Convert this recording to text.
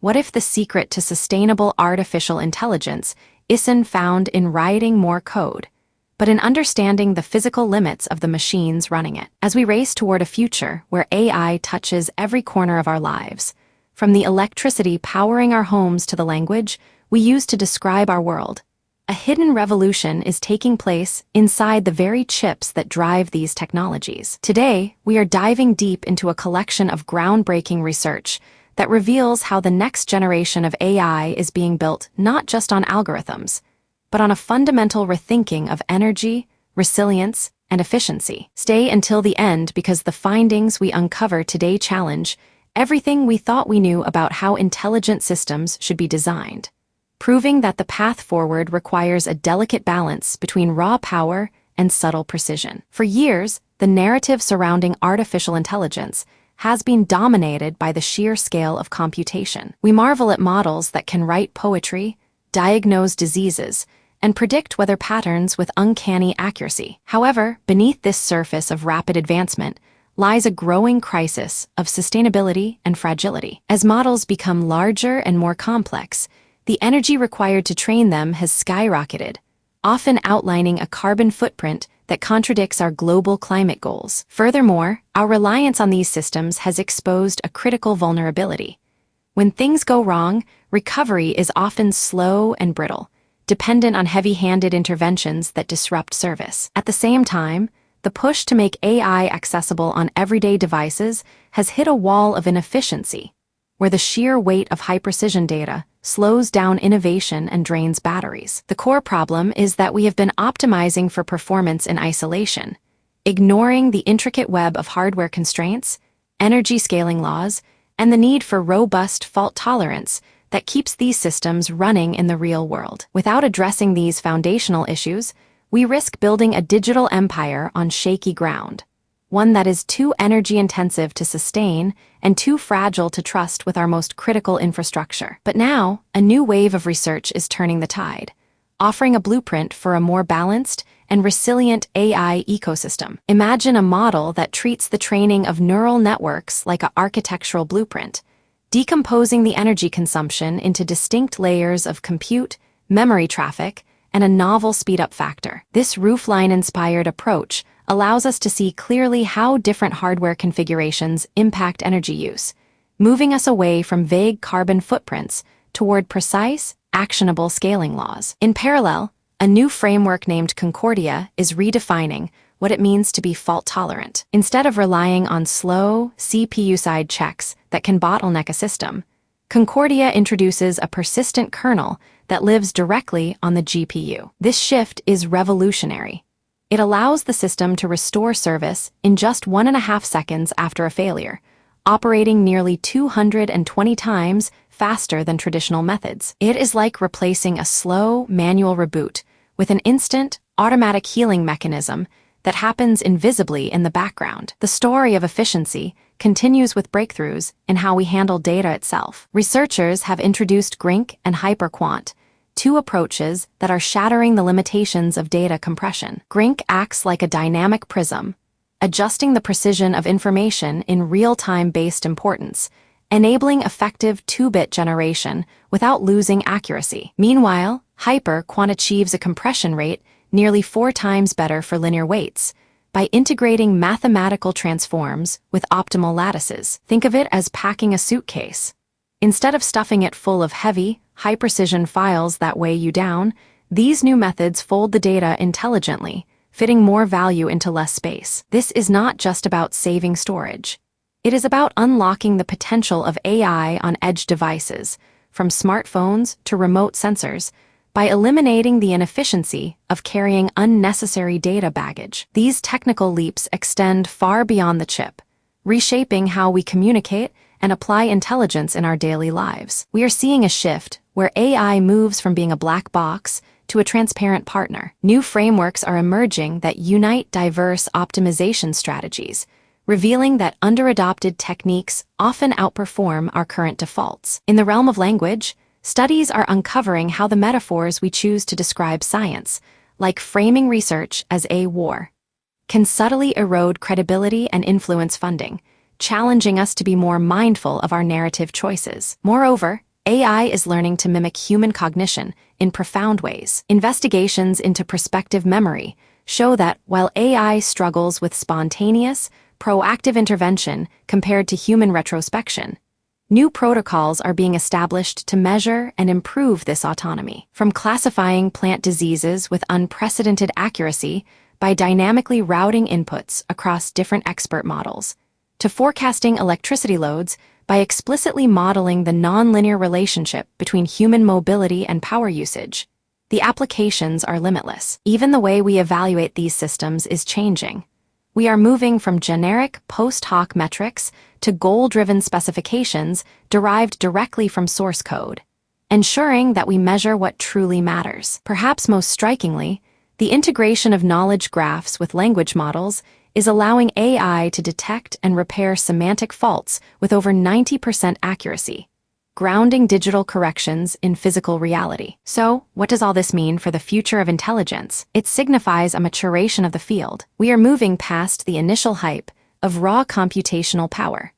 What if the secret to sustainable artificial intelligence isn't found in writing more code, but in understanding the physical limits of the machines running it? As we race toward a future where AI touches every corner of our lives, from the electricity powering our homes to the language we use to describe our world, a hidden revolution is taking place inside the very chips that drive these technologies. Today, we are diving deep into a collection of groundbreaking research that reveals how the next generation of AI is being built not just on algorithms, but on a fundamental rethinking of energy, resilience, and efficiency. Stay until the end because the findings we uncover today challenge everything we thought we knew about how intelligent systems should be designed, proving that the path forward requires a delicate balance between raw power and subtle precision. For years, the narrative surrounding artificial intelligence has been dominated by the sheer scale of computation. We marvel at models that can write poetry, diagnose diseases, and predict weather patterns with uncanny accuracy. However, beneath this surface of rapid advancement lies a growing crisis of sustainability and fragility. As models become larger and more complex, the energy required to train them has skyrocketed, often outlining a carbon footprint that contradicts our global climate goals. Furthermore, our reliance on these systems has exposed a critical vulnerability. When things go wrong, recovery is often slow and brittle, dependent on heavy-handed interventions that disrupt service. At the same time, the push to make AI accessible on everyday devices has hit a wall of inefficiency, where the sheer weight of high-precision data slows down innovation and drains batteries. The core problem is that we have been optimizing for performance in isolation, ignoring the intricate web of hardware constraints, energy scaling laws, and the need for robust fault tolerance that keeps these systems running in the real world. Without addressing these foundational issues, we risk building a digital empire on shaky ground, one that is too energy-intensive to sustain and too fragile to trust with our most critical infrastructure. But now, a new wave of research is turning the tide, offering a blueprint for a more balanced and resilient AI ecosystem. Imagine a model that treats the training of neural networks like an architectural blueprint, decomposing the energy consumption into distinct layers of compute, memory traffic, and a novel speed-up factor. This roofline-inspired approach allows us to see clearly how different hardware configurations impact energy use, moving us away from vague carbon footprints toward precise, actionable scaling laws. In parallel, a new framework named Concordia is redefining what it means to be fault-tolerant. Instead of relying on slow, CPU-side checks that can bottleneck a system, Concordia introduces a persistent kernel that lives directly on the GPU. This shift is revolutionary. It allows the system to restore service in just 1.5 seconds after a failure, operating nearly 220 times faster than traditional methods. It is like replacing a slow, manual reboot with an instant, automatic healing mechanism that happens invisibly in the background. The story of efficiency continues with breakthroughs in how we handle data itself. Researchers have introduced GRINC and HyperQuant, two approaches that are shattering the limitations of data compression. GRINC acts like a dynamic prism, adjusting the precision of information in real-time based importance, enabling effective 2-bit generation without losing accuracy. Meanwhile, HyperQuant achieves a compression rate nearly 4 times better for linear weights by integrating mathematical transforms with optimal lattices. Think of it as packing a suitcase. Instead of stuffing it full of heavy, high-precision files that weigh you down, these new methods fold the data intelligently, fitting more value into less space. This is not just about saving storage. It is about unlocking the potential of AI on edge devices, from smartphones to remote sensors, by eliminating the inefficiency of carrying unnecessary data baggage. These technical leaps extend far beyond the chip, reshaping how we communicate and apply intelligence in our daily lives. We are seeing a shift where AI moves from being a black box to a transparent partner. New frameworks are emerging that unite diverse optimization strategies, revealing that under-adopted techniques often outperform our current defaults. In the realm of language, studies are uncovering how the metaphors we choose to describe science, like framing research as a war, can subtly erode credibility and influence funding, challenging us to be more mindful of our narrative choices. Moreover, AI is learning to mimic human cognition in profound ways. Investigations into prospective memory show that while AI struggles with spontaneous, proactive intervention compared to human retrospection, new protocols are being established to measure and improve this autonomy. From classifying plant diseases with unprecedented accuracy by dynamically routing inputs across different expert models, to forecasting electricity loads by explicitly modeling the nonlinear relationship between human mobility and power usage, the applications are limitless. Even the way we evaluate these systems is changing. We are moving from generic post hoc metrics to goal-driven specifications derived directly from source code, ensuring that we measure what truly matters. Perhaps most strikingly, the integration of knowledge graphs with language models is allowing AI to detect and repair semantic faults with over 90% accuracy, grounding digital corrections in physical reality. So, what does all this mean for the future of intelligence? It signifies a maturation of the field. We are moving past the initial hype of raw computational power